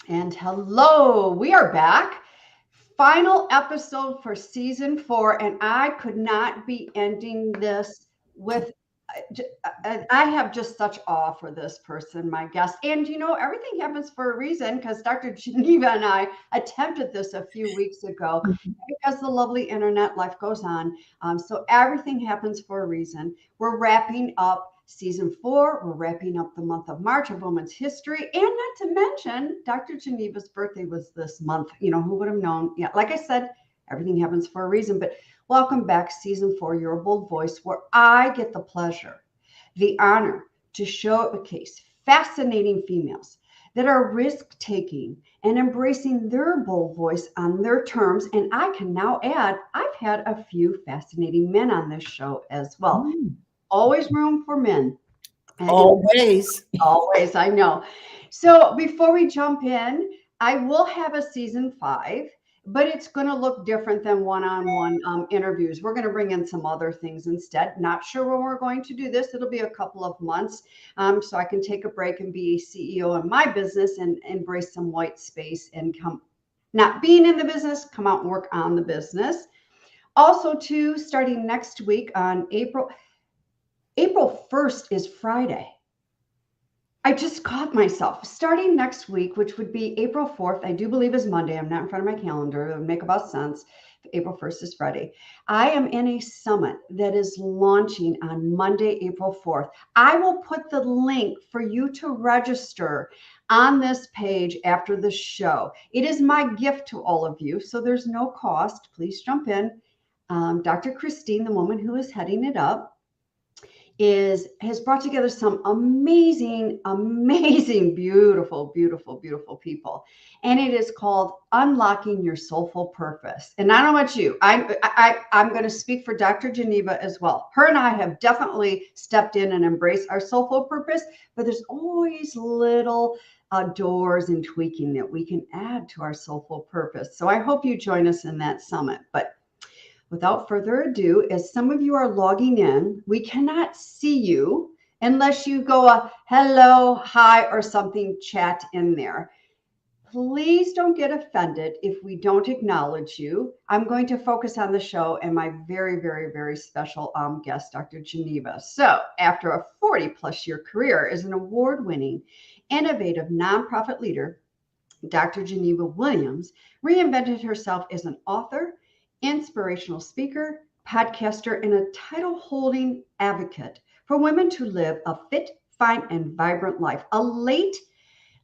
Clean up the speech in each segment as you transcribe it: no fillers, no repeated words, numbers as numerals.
And hello, we are back. Final episode for season 4, and I could not be ending this with. I have just such awe for this person, my guest. And everything happens for a reason because Dr. Geneva and I attempted this a few weeks ago. Because the lovely internet, life goes on. So everything happens for a reason. We're wrapping up season 4. We're wrapping up the month of March of Women's History. And not to mention, Dr. Geneva's birthday was this month. Who would have known? Yeah, like I said, everything happens for a reason. But welcome back, season 4, Your Bold Voice, where I get the pleasure, the honor to showcase fascinating females that are risk taking and embracing their bold voice on their terms. And I can now add, I've had a few fascinating men on this show as well. Always room for men. Always. Always, I know. So before we jump in, I will have a season 5, but it's going to look different than one-on-one interviews. We're going to bring in some other things instead. Not sure when we're going to do this. It'll be a couple of months, so I can take a break and be a CEO in my business and embrace some white space and come, not being in the business, come out and work on the business. Also, too, starting next week on April 1st is Friday. I just caught myself starting next week, which would be April 4th. I do believe is Monday. I'm not in front of my calendar. It would make about sense. April 1st is Friday. I am in a summit that is launching on Monday, April 4th. I will put the link for you to register on this page after the show. It is my gift to all of you, so there's no cost. Please jump in. Dr. Christine, the woman who is heading it up, has brought together some amazing, beautiful people, and it is called Unlocking Your Soulful Purpose. And I don't know about you, I'm going to speak for Dr. Geneva as well. Her and I have definitely stepped in and embraced our soulful purpose, but there's always little doors and tweaking that we can add to our soulful purpose. So I hope you join us in that summit. But without further ado, as some of you are logging in, we cannot see you unless you go a hello, hi, or something chat in there. Please don't get offended if we don't acknowledge you. I'm going to focus on the show and my very special guest, Dr. Geneva. So, after a 40 plus year career as an award winning, innovative nonprofit leader, Dr. Geneva Williams reinvented herself as an author, inspirational speaker, podcaster, and a title holding advocate for women to live a fit, fine, and vibrant life. A late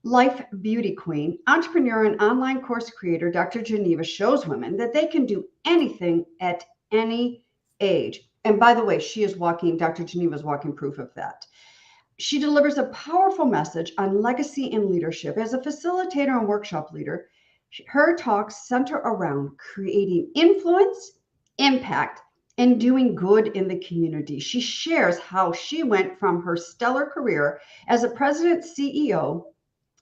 life beauty queen, entrepreneur, and online course creator, Dr. Geneva shows women that they can do anything at any age. And by the way, Dr. Geneva is walking proof of that. She delivers a powerful message on legacy and leadership. As a facilitator and workshop leader, her talks center around creating influence, impact, and doing good in the community. She shares how she went from her stellar career as a president CEO,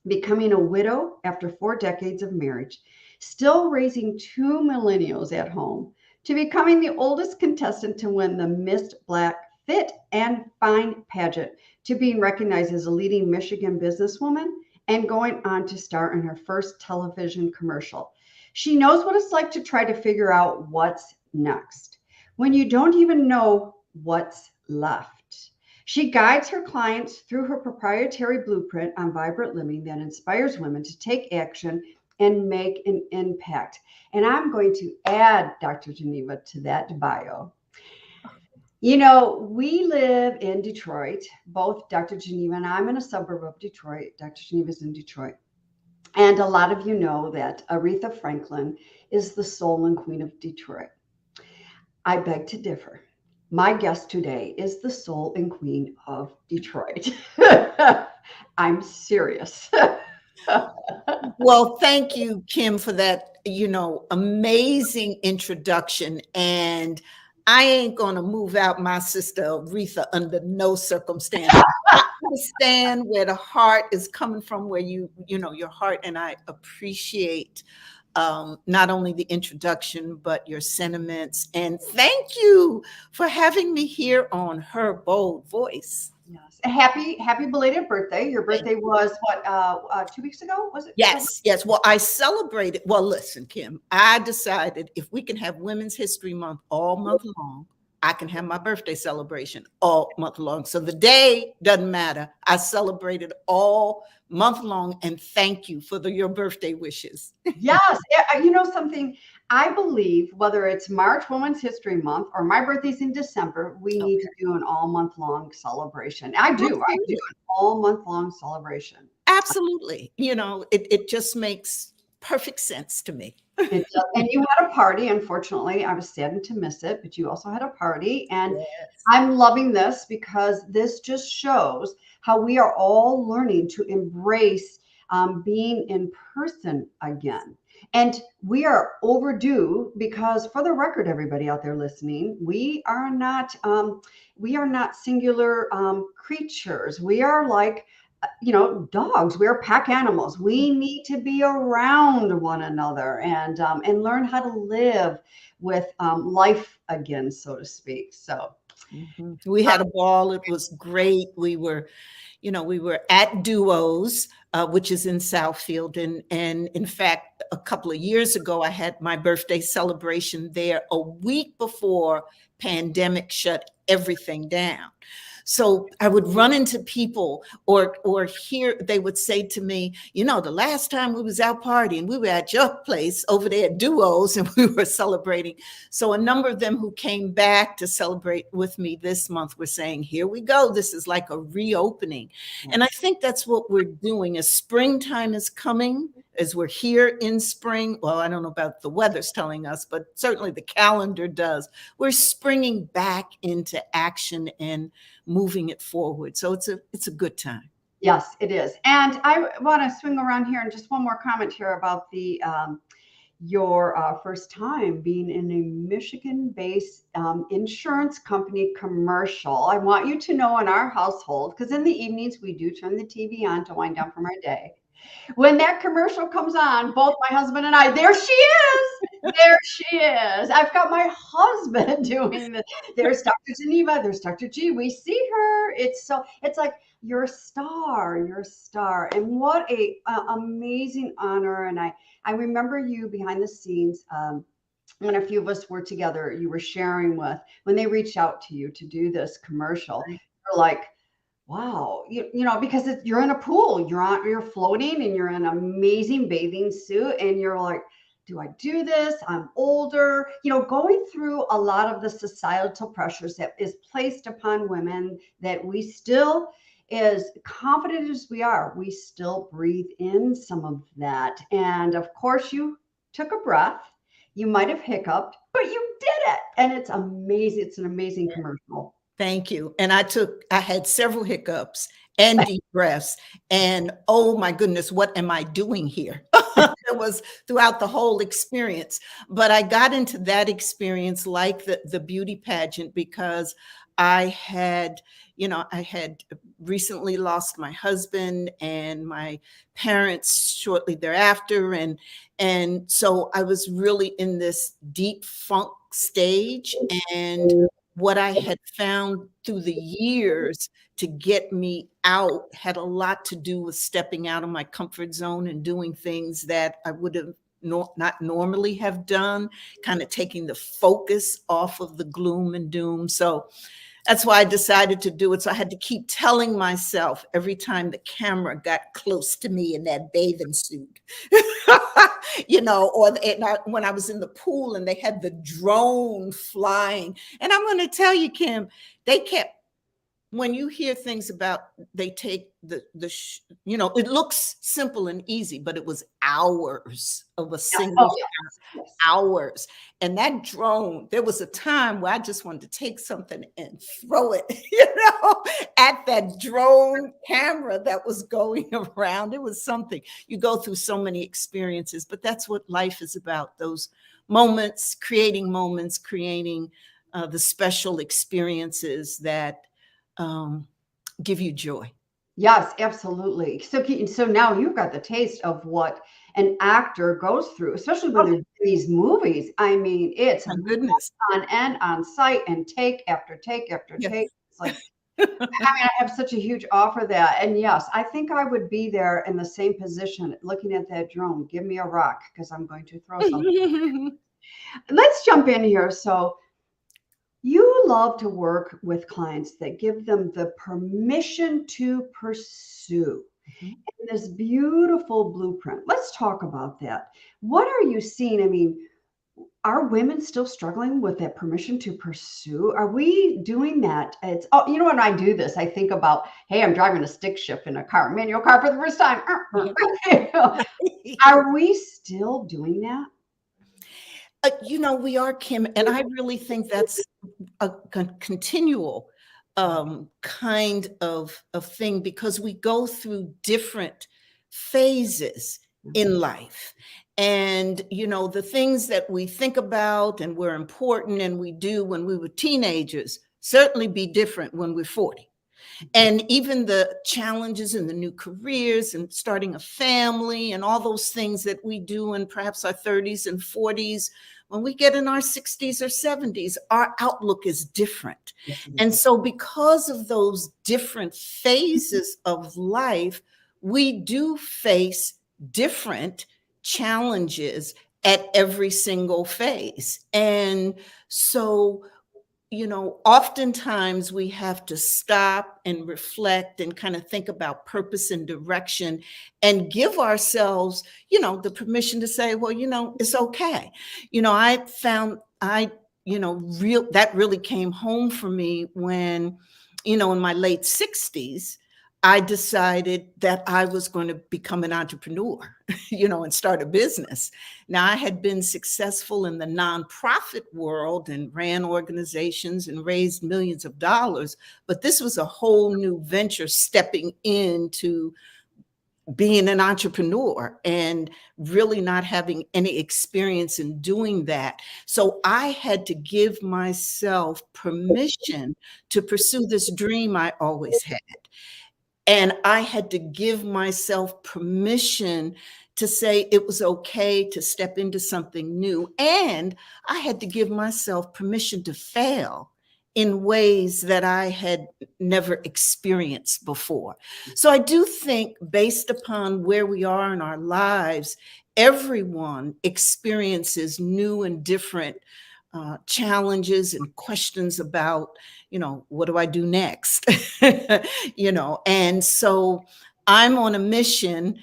becoming a widow after 4 decades of marriage, still raising 2 millennials at home, to becoming the oldest contestant to win the Miss Black Fit and Fine pageant, to being recognized as a leading Michigan businesswoman and going on to star in her first television commercial. She knows what it's like to try to figure out what's next when you don't even know what's left. She guides her clients through her proprietary blueprint on vibrant living that inspires women to take action and make an impact. And I'm going to add Dr. Geneva to that bio. We live in Detroit, both Dr. Geneva and I'm in a suburb of Detroit. Dr. Geneva's in Detroit. And a lot of you know that Aretha Franklin is the soul and queen of Detroit. I beg to differ. My guest today is the soul and queen of Detroit. I'm serious. Well, thank you, Kim, for that, amazing introduction. And I ain't going to move out my sister Aretha under no circumstance. I understand where the heart is coming from, where your heart, and I appreciate not only the introduction, but your sentiments. And thank you for having me here on Her Bold Voice. Yes. Happy belated birthday. Your birthday was what, 2 weeks ago? Was it? Yes, yes. Well, I celebrated. Well, listen, Kim, I decided if we can have Women's History Month all month long, I can have my birthday celebration all month long. So the day doesn't matter. I celebrated all month long, and thank you for your birthday wishes. Yes. You know something? I believe whether it's March Women's History Month or my birthday's in December, we need to do an all month long celebration. I do Absolutely. an all month long celebration. Absolutely. It just makes perfect sense to me. It does. And you had a party. Unfortunately, I was saddened to miss it, but you also had a party. And Yes. I'm loving this because this just shows how we are all learning to embrace being in person again. And we are overdue because, for the record, everybody out there listening, we are not singular creatures. We are like dogs. We're pack animals. We need to be around one another and learn how to live with life again, so to speak. So We had a ball. It was great. We were at Duos, which is in Southfield, and in fact, a couple of years ago, I had my birthday celebration there a week before pandemic shut everything down. So I would run into people or hear they would say to me, the last time we was out partying, we were at your place over there at Duos and we were celebrating. So a number of them who came back to celebrate with me this month were saying, here we go. This is like a reopening. And I think that's what we're doing as springtime is coming, as we're here in spring. Well, I don't know about the weather's telling us, but certainly the calendar does. We're springing back into action and moving it forward. So it's a good time. yes, it is. And I want to swing around here and just one more comment here about the your first time being in a Michigan-based insurance company commercial. I want you to know in our household, because in the evenings we do turn the TV on to wind down from our day. When that commercial comes on, both my husband and I, there she is. There she is. I've got my husband doing this. There's Dr. Geneva. There's Dr. G. We see her. It's like you're a star. You're a star. And what a amazing honor. And I remember you behind the scenes. When a few of us were together, you were sharing with when they reached out to you to do this commercial. You're like, wow, because you're in a pool, you're floating, and you're in an amazing bathing suit, and you're like, do I do this? I'm older, going through a lot of the societal pressures that is placed upon women that we still, as confident as we still breathe in some of that. And of course, you took a breath. You might have hiccuped, but you did it, and it's amazing. It's an amazing commercial. Thank you. And I had several hiccups and deep breaths. And oh my goodness, what am I doing here? It was throughout the whole experience. But I got into that experience like the beauty pageant because I had recently lost my husband and my parents shortly thereafter. And so I was really in this deep funk stage. And what I had found through the years to get me out had a lot to do with stepping out of my comfort zone and doing things that I would have not normally have done, kind of taking the focus off of the gloom and doom. So that's why I decided to do it. So I had to keep telling myself every time the camera got close to me in that bathing suit, when I was in the pool and they had the drone flying. And I'm going to tell you, Kim, when you hear things about they take it looks simple and easy, but it was hours of a single hours. And that drone, there was a time where I just wanted to take something and throw it, at that drone camera that was going around. It was something. You go through so many experiences, but that's what life is about. Those moments, creating the special experiences that give you joy. Yes, absolutely. So now you've got the taste of what an actor goes through, especially when they're doing these movies. I mean, it's My goodness. on end, on site, and take after take after take. It's like I mean, I have such a huge offer that, and yes, I think I would be there in the same position, looking at that drone. Give me a rock because I'm going to throw something. Let's jump in here. So, you love to work with clients that give them the permission to pursue this beautiful blueprint. Let's talk about that. What are you seeing? I mean, are women still struggling with that permission to pursue? Are we doing that? It's, oh, you know, when I do this, I think about, hey, I'm driving a stick shift in a car, manual car for the first time. Are we still doing that? We are, Kim, and I really think that's a continual kind of thing, because we go through different phases in life. And, the things that we think about and were important and we do when we were teenagers certainly be different when we're 40. And even the challenges and the new careers and starting a family and all those things that we do in perhaps our 30s and 40s, when we get in our 60s or 70s, our outlook is different. And so because of those different phases of life, we do face different challenges at every single phase. And so oftentimes we have to stop and reflect and kind of think about purpose and direction and give ourselves, the permission to say, well, it's okay. I found that really came home for me when, in my late 60s, I decided that I was going to become an entrepreneur, and start a business. Now, I had been successful in the nonprofit world and ran organizations and raised millions of dollars, but this was a whole new venture, stepping into being an entrepreneur and really not having any experience in doing that. So I had to give myself permission to pursue this dream I always had. And I had to give myself permission to say it was okay to step into something new. And I had to give myself permission to fail in ways that I had never experienced before. So I do think, based upon where we are in our lives, everyone experiences new and different challenges and questions about, what do I do next? And so I'm on a mission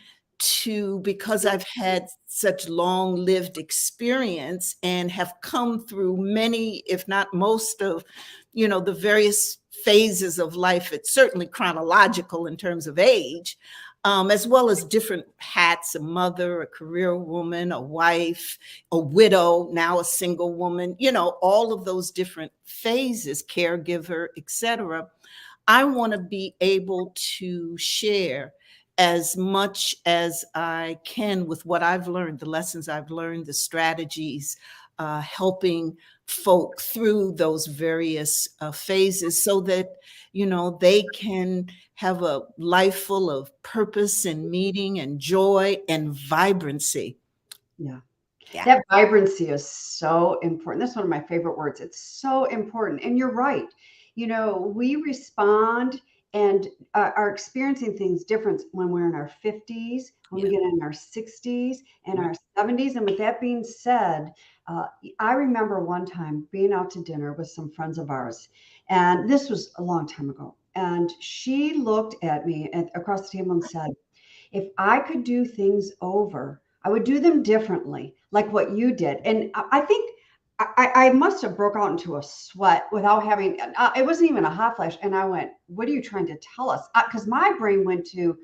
because I've had such long lived experience and have come through many, if not most of, the various phases of life. It's certainly chronological in terms of age, as well as different hats: a mother, a career woman, a wife, a widow, now a single woman, all of those different phases, caregiver, etc. I want to be able to share as much as I can with what I've learned, the lessons I've learned, the strategies, helping folk through those various phases so that, they can have a life full of purpose and meaning and joy and vibrancy. Yeah. That vibrancy is so important. That's one of my favorite words. It's so important. And you're right. We respond and are experiencing things different when we're in our 50s, when we get in our 60s and our 70s. And with that being said, I remember one time being out to dinner with some friends of ours, and this was a long time ago. And she looked at me across the table and said, if I could do things over, I would do them differently, like what you did. And I think I must have broke out into a sweat without having, it wasn't even a hot flash. And I went, what are you trying to tell us? Because my brain went to,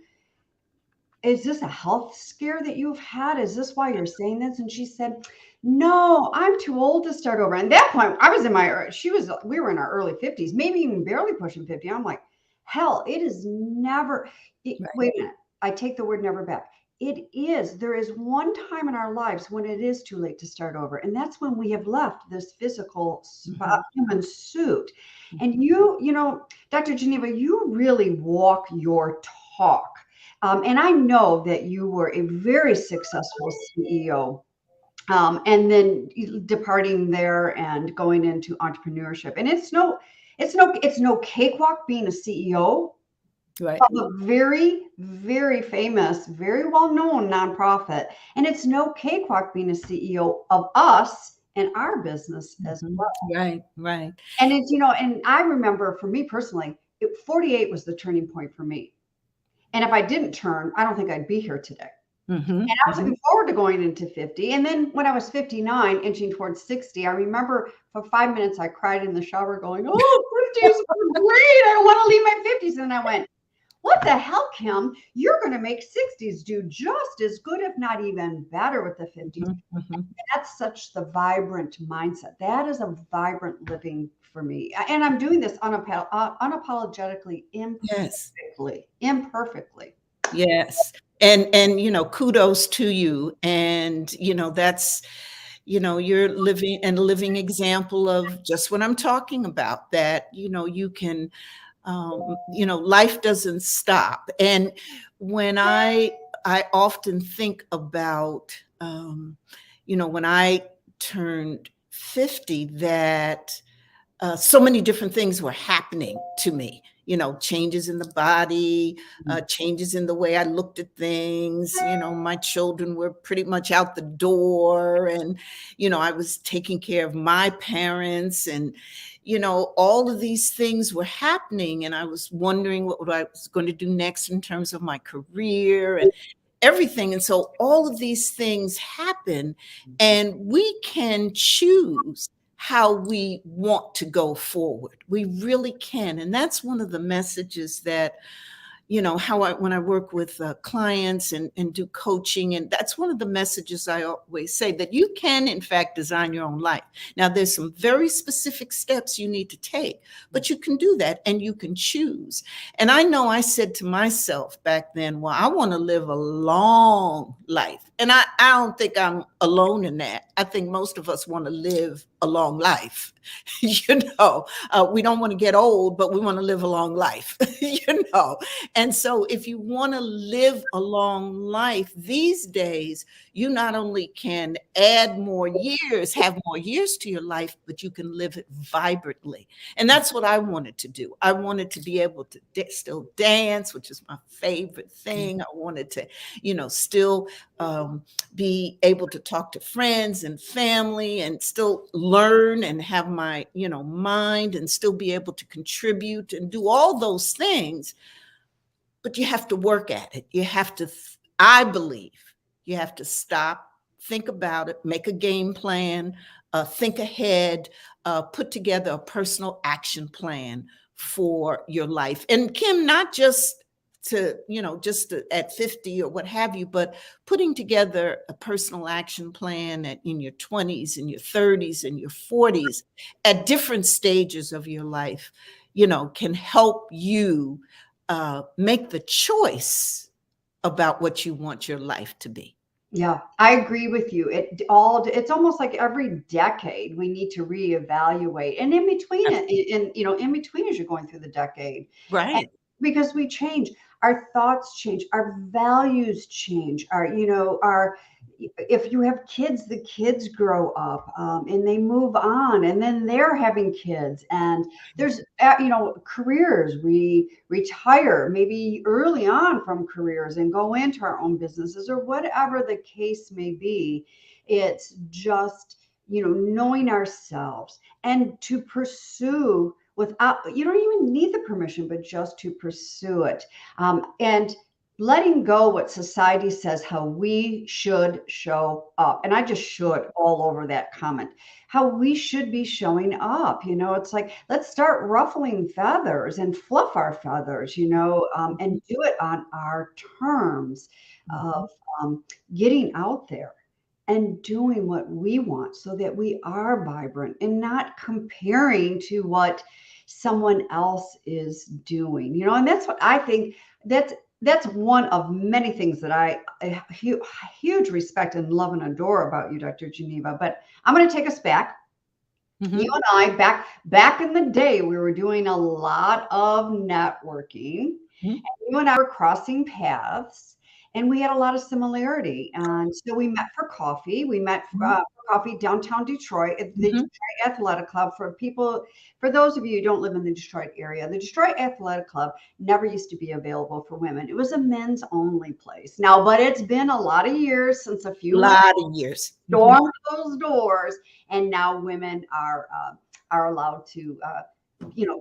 is this a health scare that you've had? Is this why you're saying this? And she said, no, I'm too old to start over. And at that point, I was we were in our early 50s, maybe even barely pushing 50. I'm like, hell, it is never, wait a minute. I take the word never back. There is one time in our lives when it is too late to start over. And that's when we have left this physical human suit. And Dr. Geneva, you really walk your talk. And I know that you were a very successful CEO, and then departing there and going into entrepreneurship. And it's it's no cakewalk being a CEO Right. of a very, very famous, very well-known nonprofit. And it's no cakewalk being a CEO of us and our business as Mhm. well. Right. Right. And it's, and I remember for me personally, 48 was the turning point for me. And if I didn't turn, I don't think I'd be here today. And I was Hmm. looking forward to going into 50. And then when I was 59, inching towards 60, I remember for 5 minutes I cried in the shower going, oh, 50s were great. I don't want to leave my 50s. And I went, what the hell, Kim? You're going to make 60s do just as good, if not even better with the 50s. Hmm. That's such the vibrant mindset. That is a vibrant living for me. And I'm doing this unapologetically, Yes. imperfectly. Yes. And kudos to you. And that's you're living and living example of just what I'm talking about, that you can life doesn't stop. And when I often think about when I turned 50, that so many different things were happening to me, changes in the body, changes in the way I looked at things. My children were pretty much out the door, and I was taking care of my parents, and all of these things were happening, and I was wondering what I was going to do next in terms of my career and everything. And so all of these things happen, and we can choose how we want to go forward. We really can. And that's one of the messages that, how when I work with clients and do coaching, and that's one of the messages I always say, that you can, in fact, design your own life. Now, there's some very specific steps you need to take, but you can do that and you can choose. And I know I said to myself back then, well, I want to live a long life. And I don't think I'm alone in that. I think most of us want to live a long life. We don't want to get old, but we want to live a long life, And so if you want to live a long life these days, you not only can add more years, have more years to your life, but you can live it vibrantly. And that's what I wanted to do. I wanted to be able to still dance, which is my favorite thing. I wanted to, still be able to talk to friends and family, and still learn and have my, mind, and still be able to contribute and do all those things. But you have to work at it. You have to, I believe, you have to stop, think about it, make a game plan, think ahead, put together a personal action plan for your life. And Kim, not just at 50 or what have you, but putting together a personal action plan in your 20s and your 30s and your 40s at different stages of your life, can help you make the choice about what you want your life to be. Yeah, I agree with you. It's almost like every decade we need to reevaluate. And in between it, in between as you're going through the decade, and Right. because we change, our thoughts change, our values change, our if you have kids, the kids grow up, and they move on, and then they're having kids, and there's careers. We retire maybe early on from careers and go into our own businesses, or whatever the case may be. It's just knowing ourselves and to pursue without, you don't even need the permission, but just to pursue it, and letting go what society says how we should show up. And I just should all over that comment, how we should be showing up. It's like, let's start ruffling feathers and fluff our feathers, and do it on our terms Mhm. of getting out there and doing what we want, so that we are vibrant and not comparing to what someone else is doing. And that's what I think. That's one of many things that I huge respect and love and adore about you, Dr. Geneva. But I'm going to take us back. You Mhm. and I, back in the day, we were doing a lot of networking. Mhm. You and I were crossing paths, and we had a lot of similarity. And so we met for coffee. We met for coffee downtown Detroit at the Mhm. Detroit Athletic Club. For those of you who don't live in the Detroit area, the Detroit Athletic Club never used to be available for women. It was a men's only place now, but it's been a lot of years since a few women Lot of years. Mhm. stormed those doors, and now women are allowed to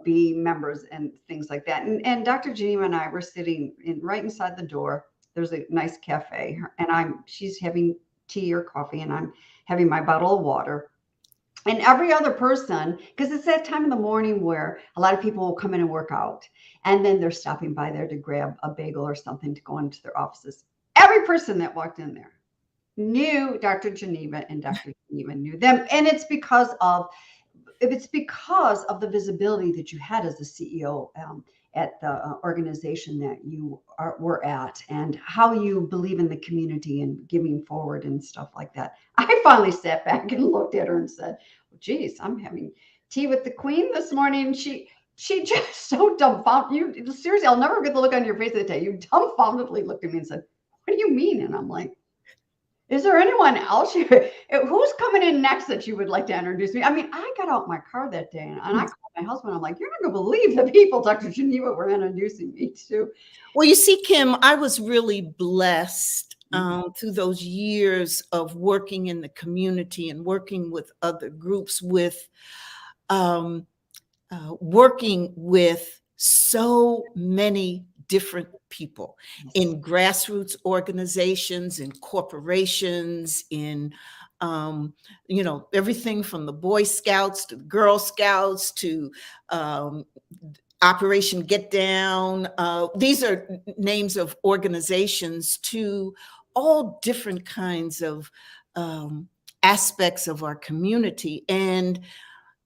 be members and things like that. And Dr. Geneva and I were sitting right inside the door. There's a nice cafe, and she's having tea or coffee, and I'm having my bottle of water. And every other person, because it's that time in the morning where a lot of people will come in and work out, and then they're stopping by there to grab a bagel or something to go into their offices. Every person that walked in there knew Dr. Geneva, and Dr. Geneva knew them. And it's because of the visibility that you had as a CEO at the organization that were at, and how you believe in the community and giving forward and stuff like that. I finally sat back and looked at her and said, well, geez, I'm having tea with the queen this morning. She just so dumbfounded. You seriously, I'll never get the look on your face that day. You dumbfoundedly looked at me and said, what do you mean? And I'm like, is there anyone else who's coming in next that you would like to introduce me? I mean, I got out my car that day and I called my husband. I'm like, you're not going to believe the people Dr. Geneva were introducing me to. Well, you see, Kim, I was really blessed through those years of working in the community and working with other groups, with working with so many different people in grassroots organizations, in corporations, in everything from the Boy Scouts to the Girl Scouts to Operation Get Down. These are names of organizations, to all different kinds of aspects of our community. And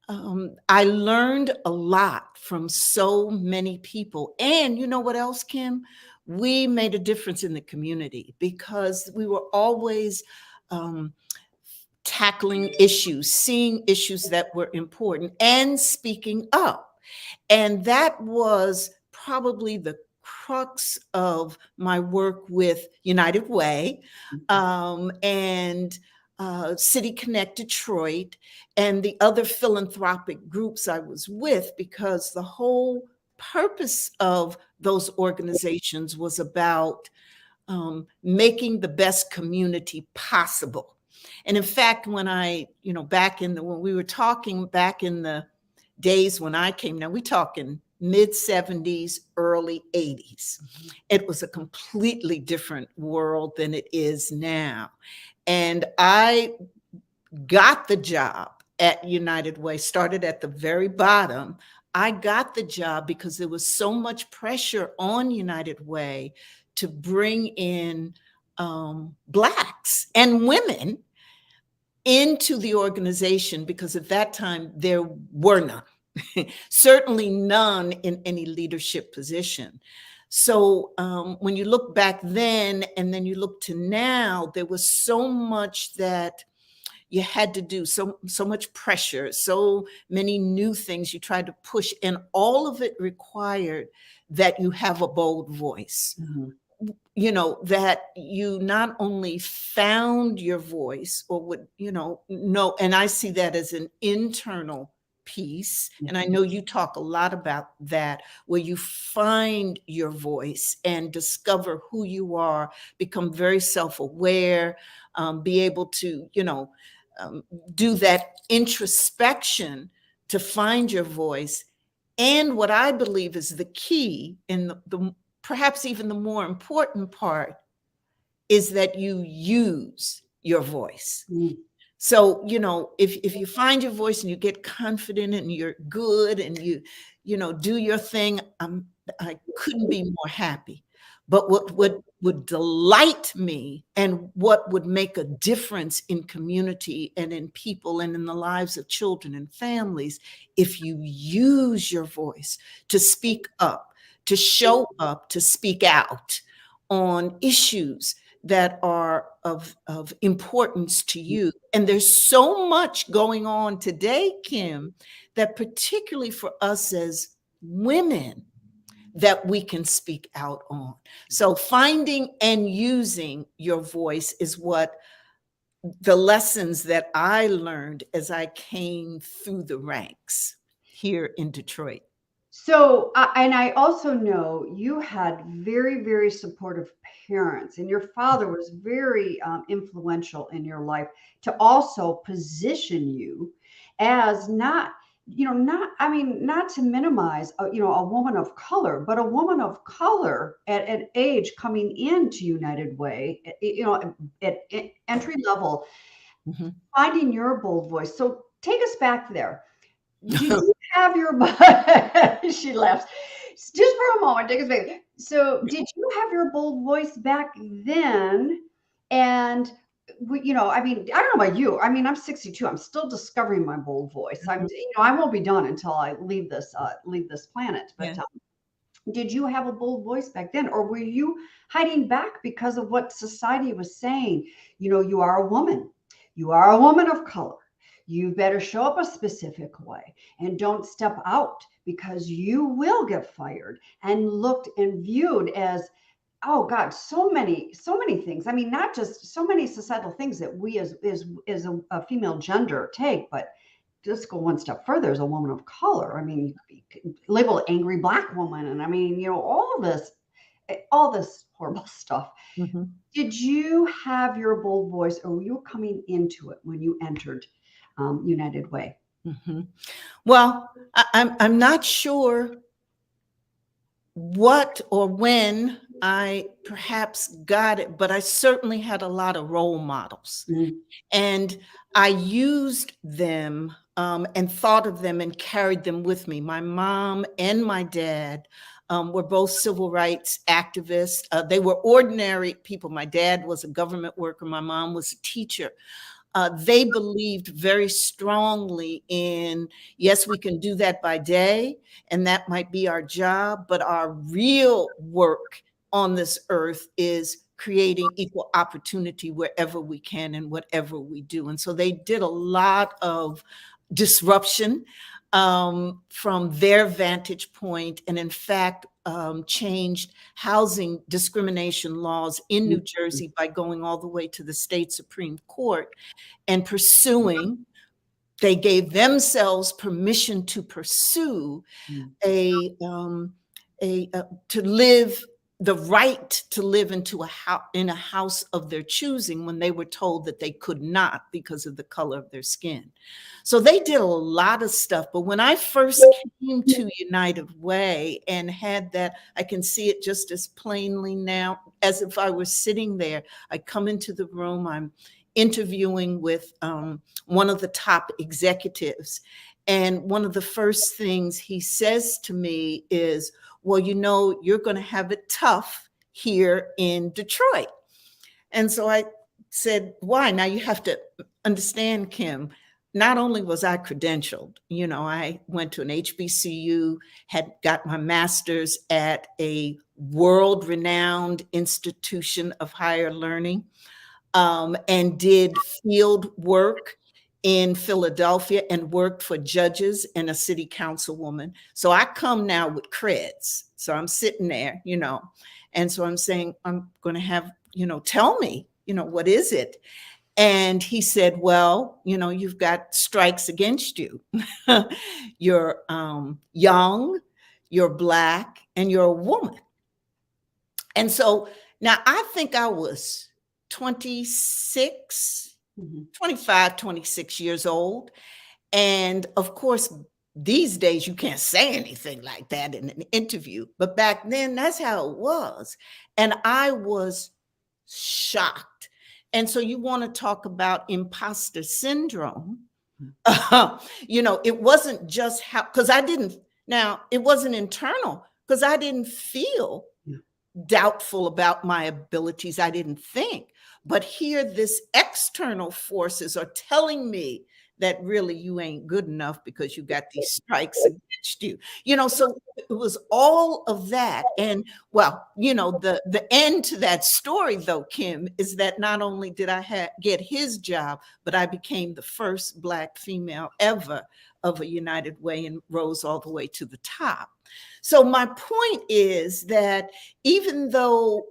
I learned a lot from so many people. And you know what else, Kim? We made a difference in the community because we were always tackling issues, seeing issues that were important, and speaking up. And that was probably the crux of my work with United Way and City Connect Detroit and the other philanthropic groups I was with, because the whole purpose of those organizations was about making the best community possible. And in fact, when when we were talking back in the days when I came, now we talking mid 70s, early 80s. It was a completely different world than it is now. And I got the job at United Way, started at the very bottom. I got the job because there was so much pressure on United Way to bring in Blacks and women into the organization, because at that time there were none, certainly none in any leadership position. So when you look back then and then you look to now, there was so much that you had to do, so much pressure, so many new things you tried to push, and all of it required that you have a bold voice. That you not only found your voice or would, know, and I see that as an internal piece. And I know you talk a lot about that, where you find your voice and discover who you are, become very self-aware, be able to, do that introspection to find your voice. And what I believe is the key, and the perhaps even the more important part, is that you use your voice. So, if you find your voice and you get confident and you're good and you do your thing, I couldn't be more happy. But what would delight me and what would make a difference in community and in people and in the lives of children and families, if you use your voice to speak up, to show up, to speak out on issues that are of importance to you. And there's so much going on today, Kim, that particularly for us as women, that we can speak out on. So finding and using your voice is what the lessons that I learned as I came through the ranks here in Detroit. So, and I also know you had very, very supportive parents, and your father was very influential in your life to also position you as not, not, I mean, not to minimize, a woman of color, but a woman of color at an age coming into United Way, at entry level, Mm-hmm. finding your bold voice. So, take us back there. Did you have your she laughs. Just for a moment, take us back. So, did you have your bold voice back then? And I mean, I don't know about you. I mean, I'm 62. I'm still discovering my bold voice. I won't be done until I leave this planet. But Yeah. did you have a bold voice back then, or were you hiding back because of what society was saying? You are a woman. You are a woman of color. You better show up a specific way and don't step out because you will get fired and looked and viewed as, oh God, so many things. I mean, not just so many societal things that we as a female gender take, but just go one step further as a woman of color. I mean, you could label angry Black woman, and I mean, all this horrible stuff. Mm-hmm. Did you have your bold voice, or were you coming into it when you entered United Way? Mm-hmm. Well, I'm not sure what or when I perhaps got it, but I certainly had a lot of role models. Mm. And I used them and thought of them and carried them with me. My mom and my dad were both civil rights activists. They were ordinary people. My dad was a government worker. My mom was a teacher. They believed very strongly in, yes, we can do that by day, and that might be our job, but our real work on this earth is creating equal opportunity wherever we can and whatever we do. And so they did a lot of disruption from their vantage point, and in fact, changed housing discrimination laws in New Jersey by going all the way to the state Supreme Court and pursuing. They gave themselves permission to pursue to live the right to live in a house of their choosing when they were told that they could not because of the color of their skin. So they did a lot of stuff. But when I first came to United Way and had that, I can see it just as plainly now as if I was sitting there. I come into the room, I'm interviewing with one of the top executives. And one of the first things he says to me is, well, you're going to have it tough here in Detroit. And so I said, why? Now you have to understand, Kim, not only was I credentialed, I went to an HBCU, had got my master's at a world-renowned institution of higher learning, and did field work in Philadelphia and worked for judges and a city councilwoman. So I come now with creds. So I'm sitting there, and so I'm saying, I'm going to have, tell me, what is it? And he said, well, you've got strikes against you. You're young, you're Black, and you're a woman. And so now I think I was 26, 25, 26 years old. And of course, these days you can't say anything like that in an interview. But back then, that's how it was. And I was shocked. And so you want to talk about imposter syndrome. It wasn't just because it wasn't internal because I didn't feel doubtful about my abilities. I didn't think. But here, this external forces are telling me that really you ain't good enough because you got these strikes against you. So it was all of that. And well, the end to that story though, Kim, is that not only did I get his job, but I became the first Black female ever of a United Way and rose all the way to the top. So my point is that even though,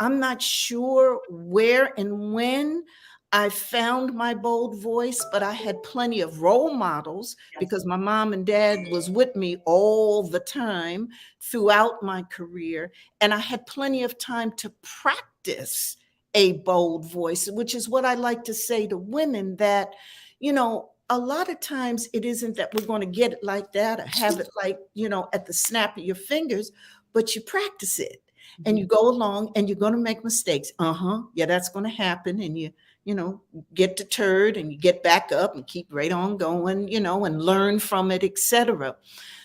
I'm not sure where and when I found my bold voice, but I had plenty of role models because my mom and dad was with me all the time throughout my career. And I had plenty of time to practice a bold voice, which is what I like to say to women that, a lot of times it isn't that we're going to get it like that or have it like, at the snap of your fingers, but you practice it and you go along and you're going to make mistakes. Yeah, that's going to happen. And you get deterred and you get back up and keep right on going, and learn from it, etc.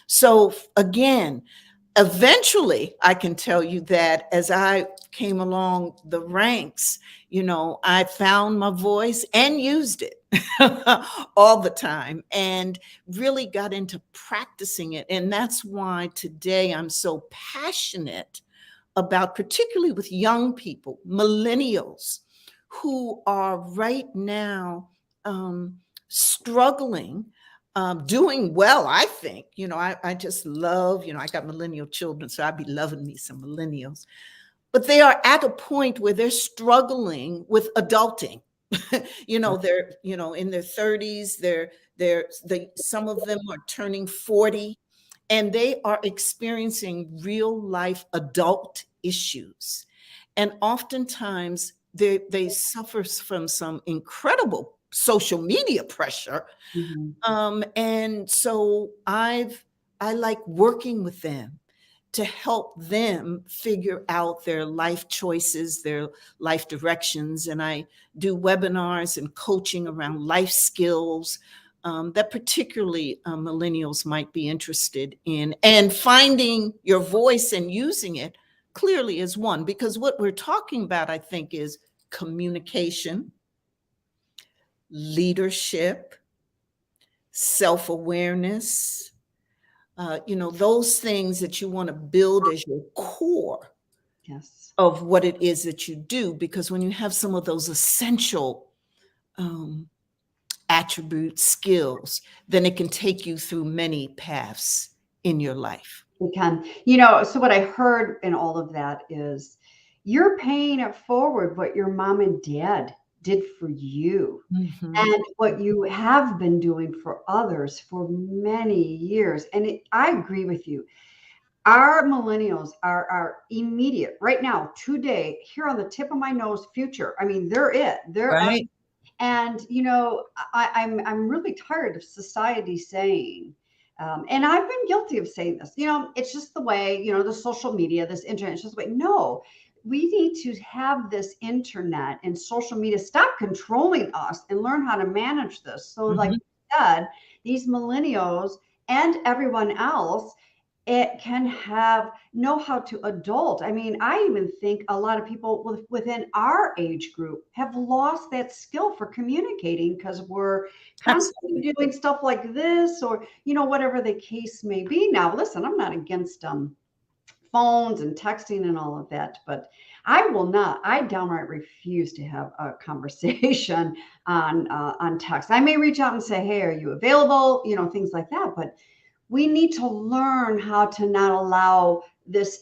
So again, eventually I can tell you that as I came along the ranks, I found my voice and used it all the time and really got into practicing it. And that's why today I'm so passionate about, particularly with young people, millennials, who are right now struggling, doing well, I think. I just love, I got millennial children, so I'd be loving me some millennials. But they are at a point where they're struggling with adulting. They're, in their 30s, some of them are turning 40, and they are experiencing real life adult issues. And oftentimes they suffer from some incredible social media pressure. And so I like working with them to help them figure out their life choices, their life directions. And I do webinars and coaching around life skills that particularly millennials might be interested in. And finding your voice and using it clearly is one, because what we're talking about, I think, is communication, leadership, self-awareness, those things that you want to build as your core of what it is that you do. Because when you have some of those essential attributes, skills, then it can take you through many paths in your life. It can, so what I heard in all of that is you're paying it forward what your mom and dad did for you and what you have been doing for others for many years. And I agree with you. Our millennials are immediate right now, today, here on the tip of my nose, future. I mean, they're it. They're right. And I'm really tired of society saying, and I've been guilty of saying this. It's just the way. The social media, this internet. It's just the way. No, we need to have this internet and social media stop controlling us and learn how to manage this. So, like you said, these millennials and everyone else, it can know how to adult. I mean, I even think a lot of people within our age group have lost that skill for communicating because we're constantly doing stuff like this or, whatever the case may be. Now, listen, I'm not against phones and texting and all of that, but I downright refuse to have a conversation on text. I may reach out and say, hey, are you available? Things like that. But we need to learn how to not allow this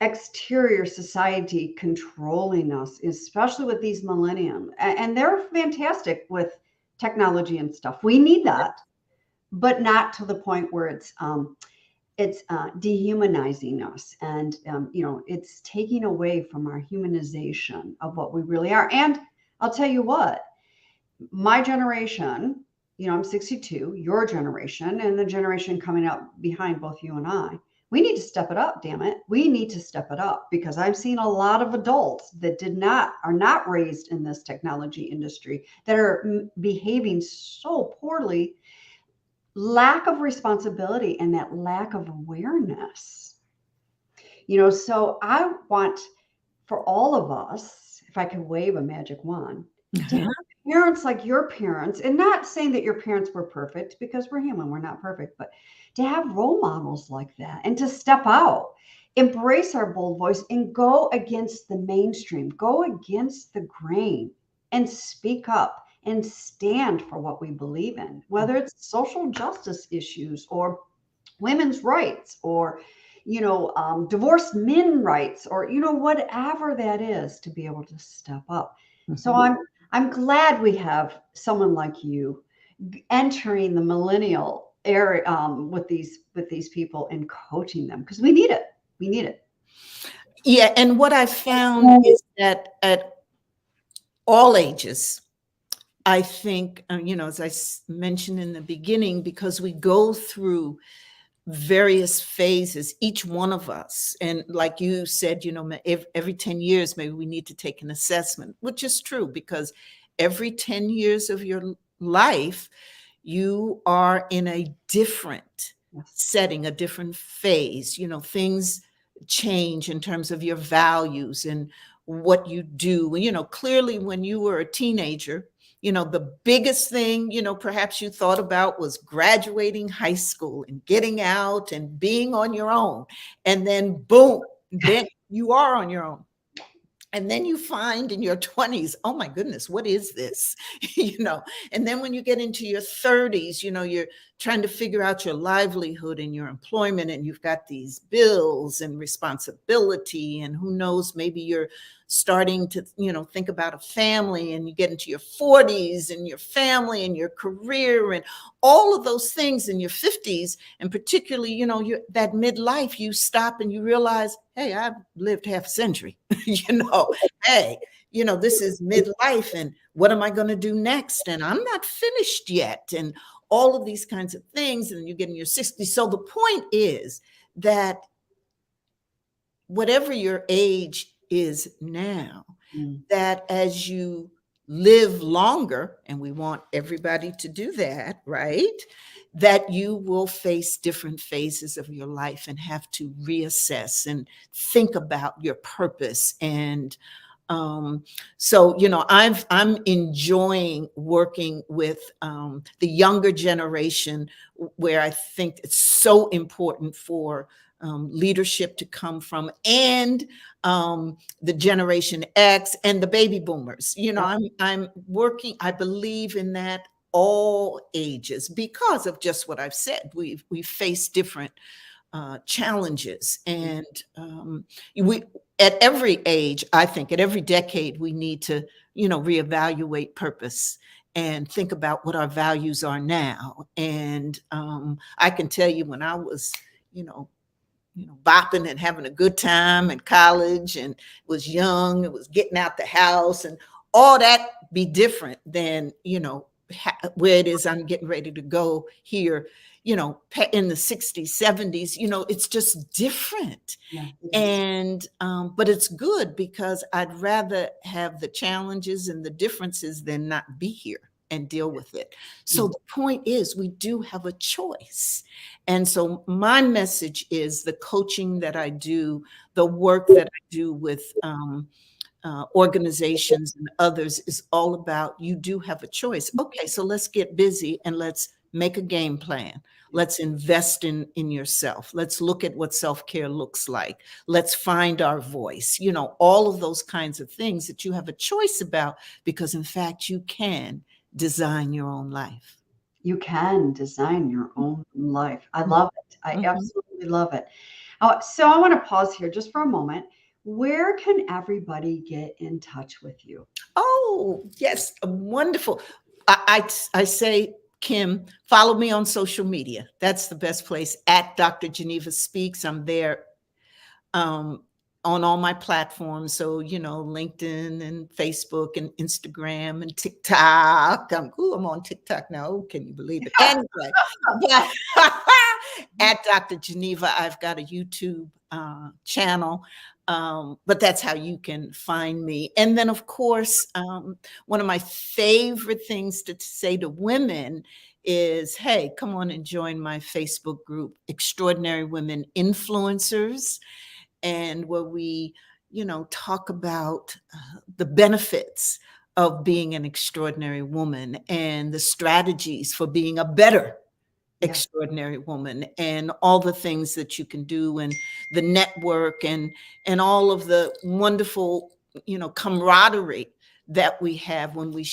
exterior society controlling us, especially with these millennium. And they're fantastic with technology and stuff. We need that, but not to the point where it's dehumanizing us, and it's taking away from our humanization of what we really are. And I'll tell you what, my generation, I'm 62, your generation, and the generation coming up behind both you and I, we need to step it up, damn it. We need to step it up, because I've seen a lot of adults that are not raised in this technology industry that are behaving so poorly. Lack of responsibility and that lack of awareness. So I want for all of us, if I could wave a magic wand, to have parents like your parents, and not saying that your parents were perfect because we're human, we're not perfect, but to have role models like that and to step out, embrace our bold voice and go against the mainstream, go against the grain and speak up and stand for what we believe in, whether it's social justice issues or women's rights or divorced men rights or whatever that is, to be able to step up. So I'm glad we have someone like you entering the millennial era, with these people and coaching them, because we need it. We need it. Yeah, and what I found is that at all ages, I think, as I mentioned in the beginning, because we go through various phases, each one of us. And like you said, every 10 years, maybe we need to take an assessment, which is true, because every 10 years of your life, you are in a different setting, a different phase. Things change in terms of your values and what you do. Clearly when you were a teenager, the biggest thing, perhaps you thought about was graduating high school and getting out and being on your own. And then boom, then you are on your own. And then you find in your 20s, oh my goodness, what is this? And then when you get into your 30s, you're trying to figure out your livelihood and your employment, and you've got these bills and responsibility, and who knows, maybe you're starting to, think about a family, and you get into your 40s and your family and your career and all of those things in your 50s. And particularly, you're that midlife, you stop and you realize, hey, I've lived half a century. Hey, this is midlife, and what am I going to do next? And I'm not finished yet, and all of these kinds of things. And you get in your 60s. So the point is that whatever your age is now, that as you live longer, and we want everybody to do that, right? That you will face different phases of your life and have to reassess and think about your purpose. And so, I'm enjoying working with the younger generation, where I think it's so important for leadership to come from, and the Generation X and the baby boomers. I'm working, I believe in that, all ages, because of just what I've said. We face different challenges, and we, at every age, I think at every decade, we need to reevaluate purpose and think about what our values are now. And I can tell you, when I was bopping and having a good time in college and was young, it was getting out the house and all that, be different than where it is I'm getting ready to go here, in the 60s, 70s. It's just different. Yeah. And but it's good, because I'd rather have the challenges and the differences than not be here and deal with it. So the point is, we do have a choice. And so my message is, the coaching that I do, the work that I do with organizations and others, is all about, you do have a choice. Okay, so let's get busy and let's make a game plan. Let's invest in yourself. Let's look at what self-care looks like. Let's find our voice. All of those kinds of things that you have a choice about, because in fact, you can design your own life. You can design your own life. I love it. I absolutely love it. So I want to pause here just for a moment. Where can everybody get in touch with you? Oh, yes. Wonderful. I say, Kim, follow me on social media. That's the best place, at Dr. Geneva Speaks. I'm there on all my platforms. So, LinkedIn and Facebook and Instagram and TikTok. I'm on TikTok now. Can you believe it? Anyway, at Dr. Geneva, I've got a YouTube channel. But that's how you can find me. And then, of course, one of my favorite things to say to women is, hey, come on and join my Facebook group, Extraordinary Women Influencers, and where we, talk about the benefits of being an extraordinary woman and the strategies for being a better Yes. extraordinary woman, and all the things that you can do, and the network, and all of the wonderful, camaraderie that we have when we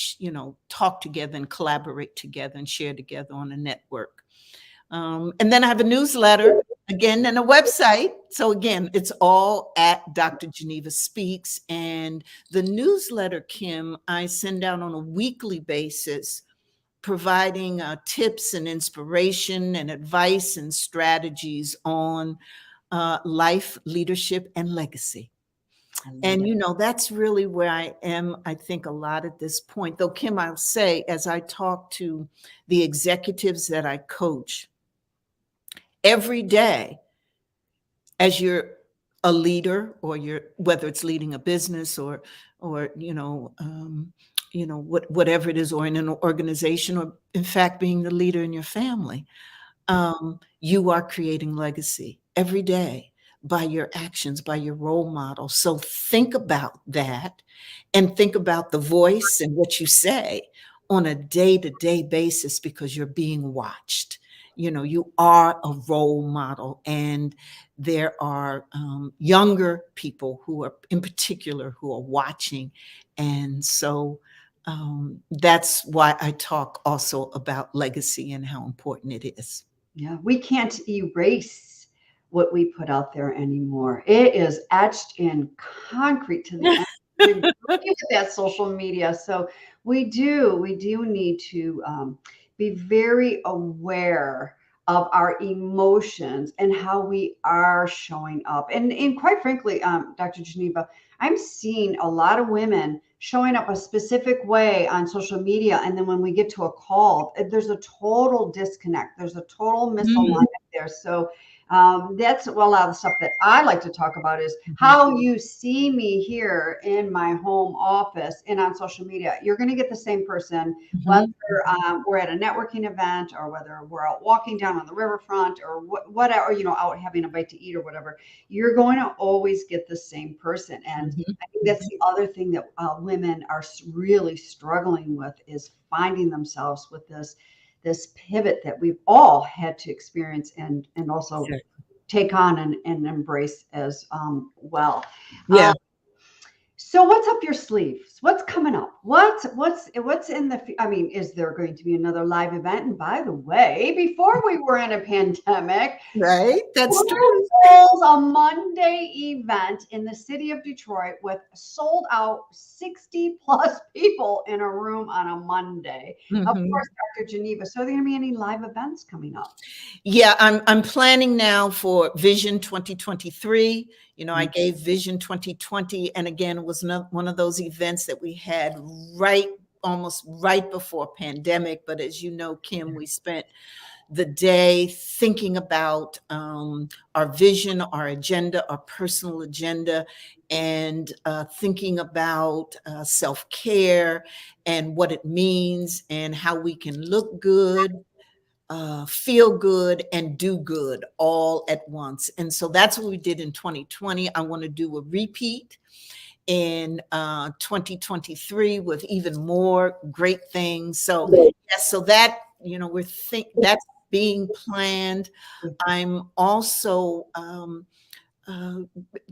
talk together and collaborate together and share together on a network. And then I have a newsletter again and a website. So again, it's all at Dr. Geneva Speaks. And the newsletter, Kim, I send out on a weekly basis, providing tips and inspiration and advice and strategies on life, leadership, and legacy. I love And, it. that's really where I am, I think, a lot at this point. Though, Kim, I'll say, as I talk to the executives that I coach, every day, as you're a leader, or you're, whether it's leading a business, or whatever it is, or in an organization, or in fact being the leader in your family, you are creating legacy every day by your actions, by your role model. So think about that, and think about the voice and what you say on a day-to-day basis, because you're being watched. You are a role model, and there are younger people who are, in particular, who are watching. And so that's why I talk also about legacy and how important it is. Yeah, we can't erase what we put out there anymore. It is etched in concrete to the end. We agree with that social media. So we do need to be very aware of our emotions and how we are showing up. And quite frankly, Dr. Geneva, I'm seeing a lot of women showing up a specific way on social media, and then when we get to a call, there's a total disconnect. There's a total misalignment there. So that's well, a lot of the stuff that I like to talk about is how you see me here in my home office and on social media. You're going to get the same person, whether we're at a networking event, or whether we're out walking down on the riverfront, or whatever, out having a bite to eat or whatever. You're going to always get the same person. And I think that's the other thing that women are really struggling with, is finding themselves with this pivot that we've all had to experience, and also take on and embrace as well. Yeah. So what's up your sleeves? What's coming up? What's in the? I mean, is there going to be another live event? And by the way, before we were in a pandemic, Right. That's true. holds a Monday event in the city of Detroit with sold out 60 plus people in a room on a Monday. Of course, Dr. Geneva. So are there going to be any live events coming up? Yeah, I'm planning now for Vision 2023. I gave Vision 2020, and again, it was one of those events that we had almost right before pandemic. But as you know, Kim, we spent the day thinking about our vision, our agenda, our personal agenda, and thinking about self-care and what it means, and how we can look good, feel good, and do good all at once. And so that's what we did in 2020. I want to do a repeat in 2023 with even more great things. So yes, so that that's being planned. I'm also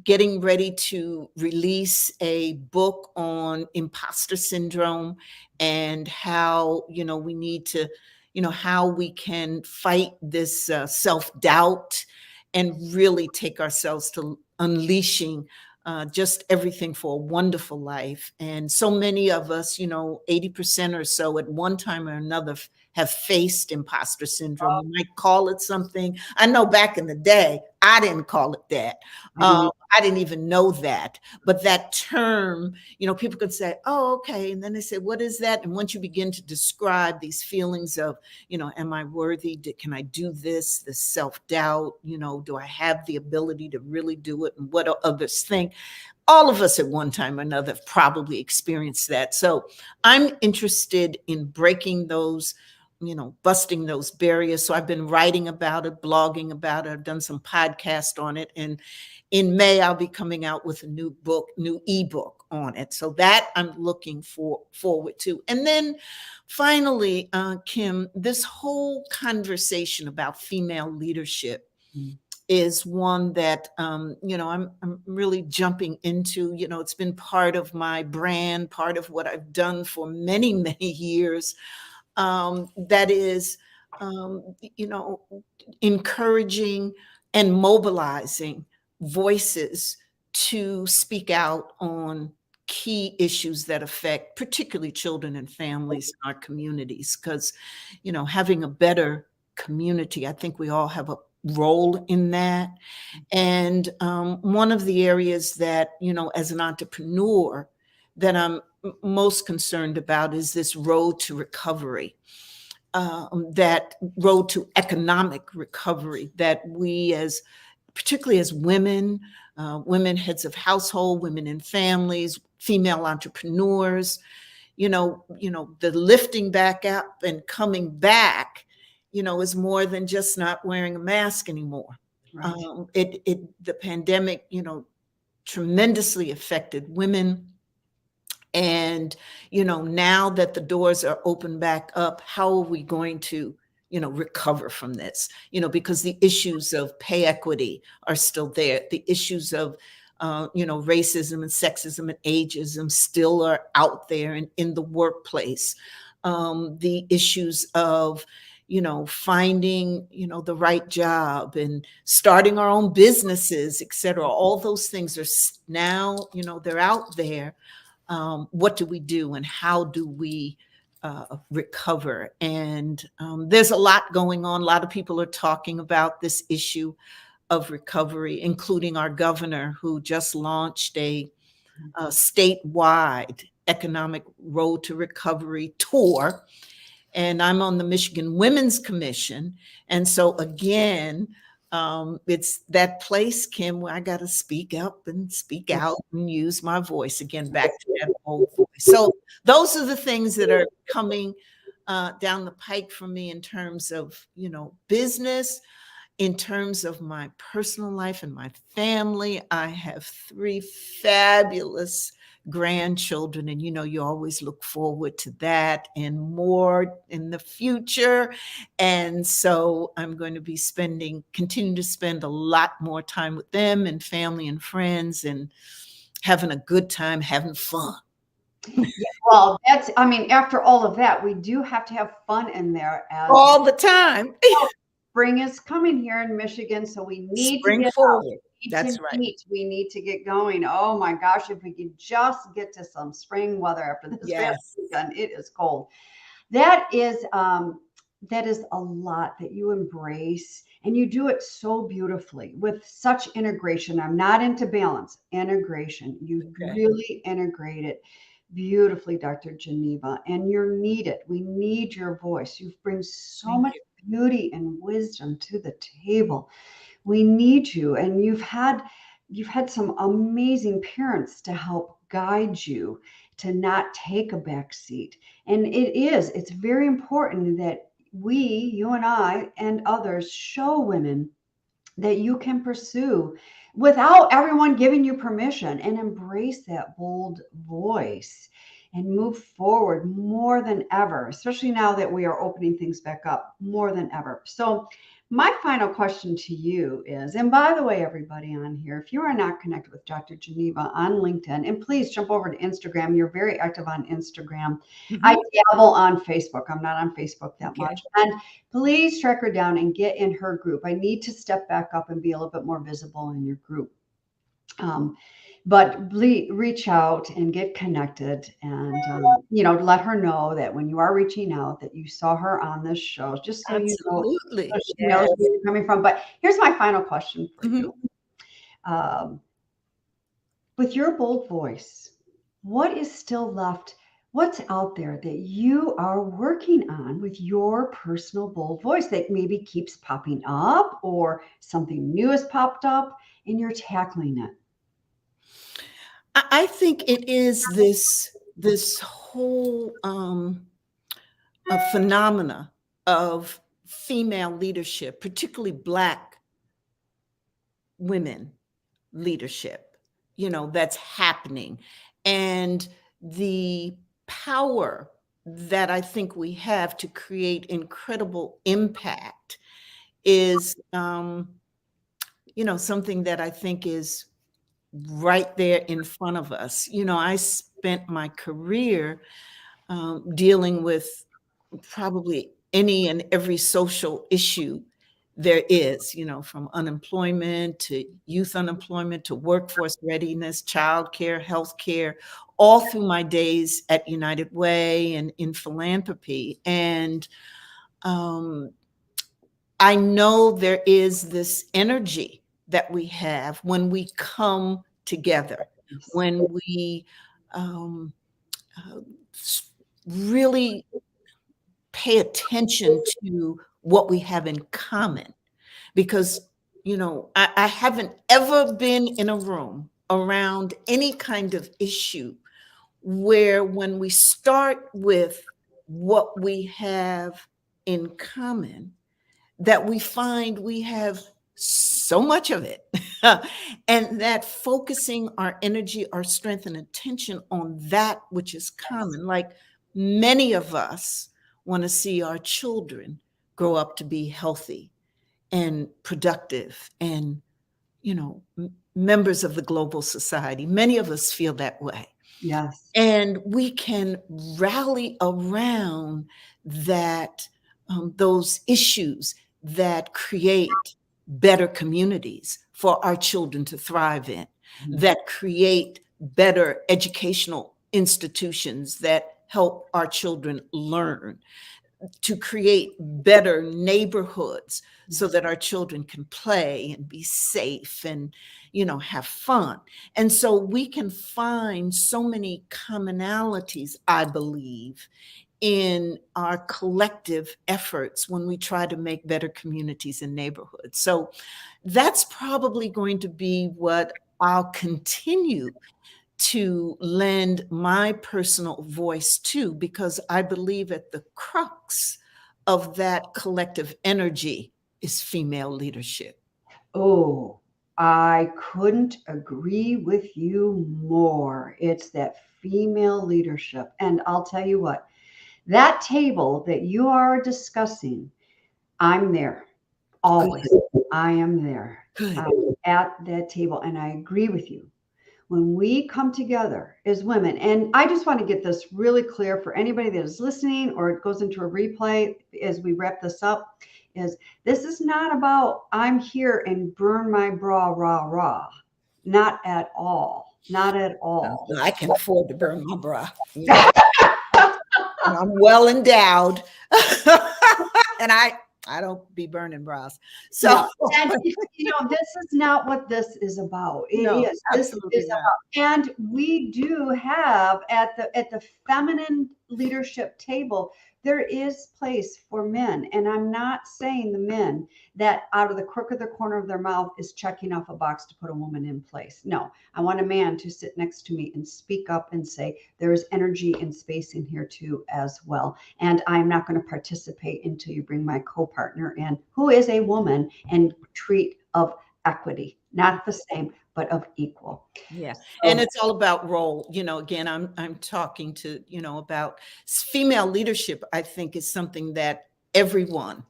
getting ready to release a book on imposter syndrome, and how we need to, how we can fight this self-doubt, and really take ourselves to unleashing just everything for a wonderful life. And so many of us, 80% or so at one time or another have faced imposter syndrome. We might call it something. I know back in the day, I didn't call it that. I didn't even know that. But that term, people could say, oh, okay. And then they say, what is that? And once you begin to describe these feelings of, am I worthy? Can I do this? The self-doubt, do I have the ability to really do it? And what do others think? All of us at one time or another have probably experienced that. So I'm interested in breaking those, busting those barriers. So I've been writing about it, blogging about it. I've done some podcasts on it. And in May, I'll be coming out with a new ebook on it. So that I'm looking forward to. And then finally, Kim, this whole conversation about female leadership is one that I'm really jumping into. It's been part of my brand, part of what I've done for many, many years. That is, you know, encouraging and mobilizing voices to speak out on key issues that affect particularly children and families in our communities. Because, having a better community, I think we all have a role in that. And one of the areas that, as an entrepreneur, that I'm most concerned about is this road to recovery, that road to economic recovery that we, as particularly as women, women heads of household, women in families, female entrepreneurs, the lifting back up and coming back, is more than just not wearing a mask anymore. Right. The pandemic, tremendously affected women. And, now that the doors are open back up, how are we going to, recover from this? Because the issues of pay equity are still there. The issues of, racism and sexism and ageism still are out there and in the workplace. The issues of, finding, the right job and starting our own businesses, et cetera. All those things are now, they're out there. What do we do and how do we recover? And there's a lot going on. A lot of people are talking about this issue of recovery, including our governor, who just launched a statewide economic road to recovery tour. And I'm on the Michigan Women's Commission. And so again, it's that place, Kim, where I got to speak up and speak out and use my voice again, back to that old voice. So those are the things that are coming down the pike for me in terms of, business, in terms of my personal life and my family. I have 3 fabulous grandchildren, and you always look forward to that and more in the future. And so I'm going to be continue to spend a lot more time with them and family and friends and having a good time, having fun. Yeah, well, after all of that, we do have to have fun in there as all the time. Spring is coming here in Michigan, so we need Spring to get forward. Out. That's right. We need to get going. Oh my gosh, if we could just get to some spring weather after this past weekend, it is cold. That is a lot that you embrace, and you do it so beautifully with such integration. I'm not into balance, integration. You really integrate it beautifully, Dr. Geneva, and you're needed. We need your voice. You bring so much beauty and wisdom to the table. We need you, and you've had some amazing parents to help guide you to not take a back seat. And it's very important that you and I and others show women that you can pursue without everyone giving you permission, and embrace that bold voice and move forward more than ever, especially now that we are opening things back up more than ever. So my final question to you is, and by the way, everybody on here, if you are not connected with Dr. Geneva on LinkedIn, and please jump over to Instagram. You're very active on Instagram. I dabble on Facebook. I'm not on Facebook that much. And please track her down and get in her group. I need to step back up and be a little bit more visible in your group. But reach out and get connected, and let her know that when you are reaching out, that you saw her on this show, just so you know, so she knows where you're coming from. But here's my final question for you. With your bold voice, what is still left? What's out there that you are working on with your personal bold voice that maybe keeps popping up, or something new has popped up and you're tackling it? I think it is this whole phenomena of female leadership, particularly Black women leadership, that's happening. and the power that I think we have to create incredible impact is, something that I think is right there in front of us. I spent my career dealing with probably any and every social issue there is, from unemployment to youth unemployment to workforce readiness, childcare, healthcare, all through my days at United Way and in philanthropy. And um, I know there is this energy that we have when we come together, when we um, uh, really pay attention to what we have in common. Because, I haven't ever been in a room around any kind of issue where when we start with what we have in common, that we find we have so much of it. And that focusing our energy, our strength, and attention on that which is common, like many of us want to see our children grow up to be healthy and productive and, members of the global society. Many of us feel that way. Yes. And we can rally around that, those issues that create better communities for our children to thrive in, that create better educational institutions that help our children learn, to create better neighborhoods so that our children can play and be safe and have fun. And so we can find so many commonalities, I believe, in our collective efforts when we try to make better communities and neighborhoods. So that's probably going to be what I'll continue to lend my personal voice to, because I believe at the crux of that collective energy is female leadership. Oh, I couldn't agree with you more. It's that female leadership. And I'll tell you what, that table that you are discussing, I'm there always. I am there. Good. At that table. And I agree with you. When we come together as women, and I just want to get this really clear for anybody that is listening or it goes into a replay as we wrap this up, is this is not about I'm here and burn my bra, rah, rah. Not at all. Not at all. I can afford to burn my bra. I'm well endowed. And I don't be burning bras. So, no. And this is not what this is about. This is about, and we do have at the feminine leadership table, there is place for men. And I'm not saying the men that out of the crook of the corner of their mouth is checking off a box to put a woman in place. No, I want a man to sit next to me and speak up and say, there is energy and space in here too, as well. And I'm not going to participate until you bring my co-partner in, who is a woman, and treat of equity, not the same, but of equal. Yeah. And it's all about role. Again, I'm talking to, about female leadership. I think is something that everyone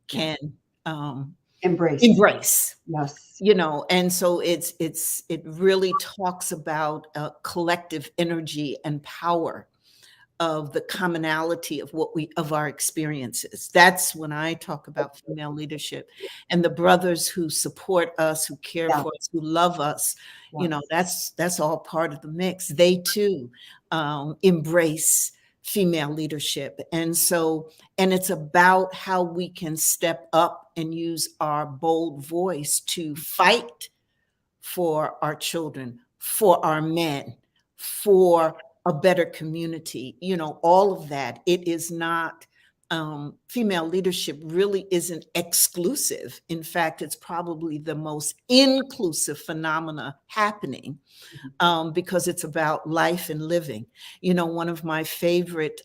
can embrace. Yes. And so it really talks about collective energy and power of the commonality of of our experiences. That's when I talk about female leadership, and the brothers who support us, who care for us, who love us. That's all part of the mix. They too embrace female leadership. And it's about how we can step up and use our bold voice to fight for our children, for our men, for a better community, all of that. It is not, female leadership really isn't exclusive. In fact, it's probably the most inclusive phenomena happening, because it's about life and living. One of my favorite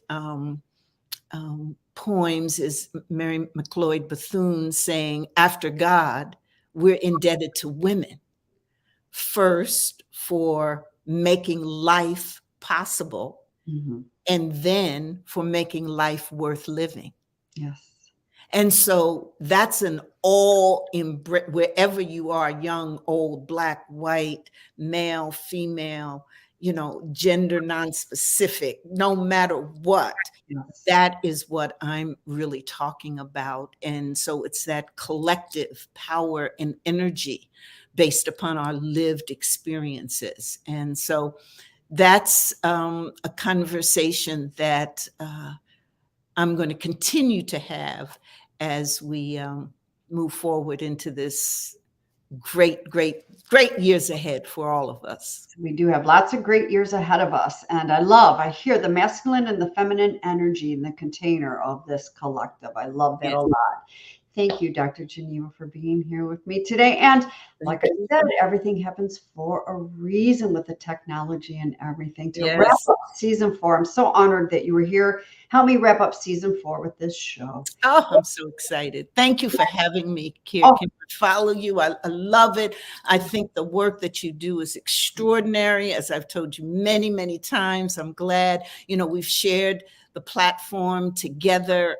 poems is Mary McLeod Bethune saying, after God, we're indebted to women. First, for making life possible, Mhm. and then for making life worth living. Yes. And so that's an all in wherever you are, young, old, black, white, male, female, gender non-specific, no matter what. Yes. That is what I'm really talking about. And so it's that collective power and energy based upon our lived experiences. And so that's a conversation that I'm going to continue to have as we move forward into this great, great, great years ahead for all of us. We do have lots of great years ahead of us. And I hear the masculine and the feminine energy in the container of this collective. I love that Yeah. a lot. Thank you, Dr. Geneva, for being here with me today. And like I said, everything happens for a reason with the technology and everything. To wrap Yes. up season 4, I'm so honored that you were here. Help me wrap up season 4 with this show. Oh, I'm so excited. Thank you for having me here. Oh. Can I follow you? I love it. I think the work that you do is extraordinary. As I've told you many, many times, I'm glad, we've shared the platform together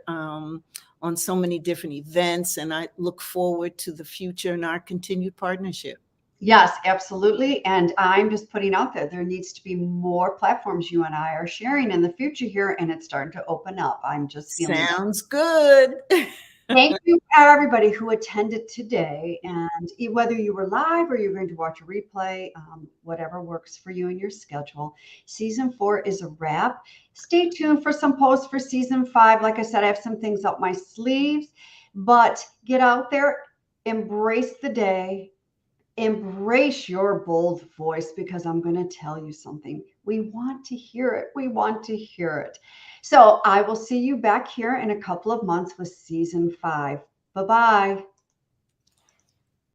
on so many different events, and I look forward to the future and our continued partnership. Yes, absolutely. And I'm just putting out there needs to be more platforms you and I are sharing in the future here, and it's starting to open up. I'm just feeling that. Sounds good. Thank you, everybody who attended today. And whether you were live or you're going to watch a replay, whatever works for you and your schedule, season 4 is a wrap. Stay tuned for some posts for season 5. Like I said, I have some things up my sleeves, but get out there, embrace the day. Embrace your bold voice, because I'm going to tell you something. We want to hear it. We want to hear it. So I will see you back here in a couple of months with season 5. Bye-bye.